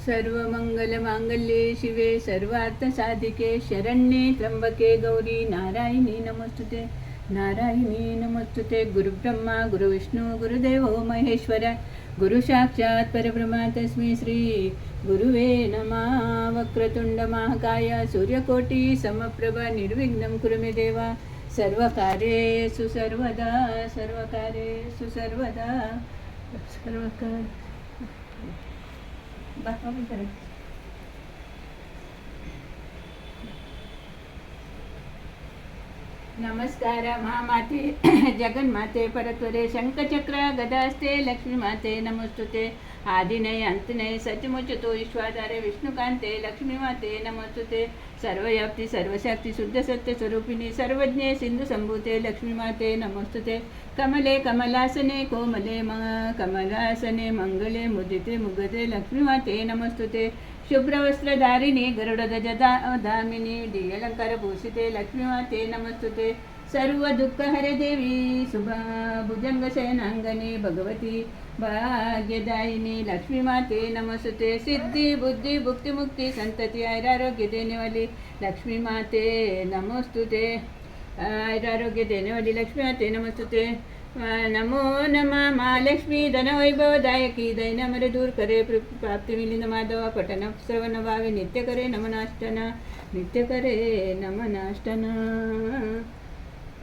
सर्वमंगलमांगल्ये शिवे सर्वार्थसाधिके शरण्ये त्र्यंबके गौरी नारायणी नमोस्तुते. नारायणी नमोस्तुते. गुरुब्रह्मा गुरुविष्णू गुरुदेवो महेश्वर गुरुसाक्षात् परब्रह्म तस्मै श्री गुरुवे नमः. वक्रतुंड महाकाय सूर्यकोटि समप्रभ निर्विघ्नं कुरु मे देवा. सर्वकार्येषु सर्वदा सर्वकार्येषु सर्वदा सर्वकार नमस्कार महामाते जगन्माते परत्वरे शंखचक्र गदास्ते लक्ष्मी माते नमोस्तुते. आदि नहीं अंत नहीं सचमुच तो ईश्वराधारे विष्णुकांते लक्ष्मी माते नमोस्तुते. सर्वव्याप्ती सर्वशक्ती शुद्ध सत्य स्वरूपिणी सर्वज्ञे सिंधु संभूते लक्ष्मी माते नमोस्तुते. कमले कमलासने कोमले कमलासने मंगले मुदिते मुगते लक्ष्मी माते नमोस्तुते. शुभ्रवस्त्रधारिणी गरुडध्वज धामिनी दिव्यलंकार भूषिते लक्ष्मी माते नमोस्तुते. सर्व दुःख हरे देवी भुजंग शयनांगने भगवती भाग्यदायिनी लक्ष्मी माते नमोस्तुते. सिद्धि बुद्धि भुक्ति मुक्ति संतति आयुरारोग्य देने वाली लक्ष्मी माते नमोस्तुते. आयुरारोग्य देने वाली लक्ष्मी माते नमोस्तुते. नमो नमः महालक्ष्मी धनवैभवदायकी दैनमरे दूर करे प्राप्ती मिलिंद माधव पठन श्रवण भावे नित्य करे नमनाष्टना नित्य करे नमनाष्टना.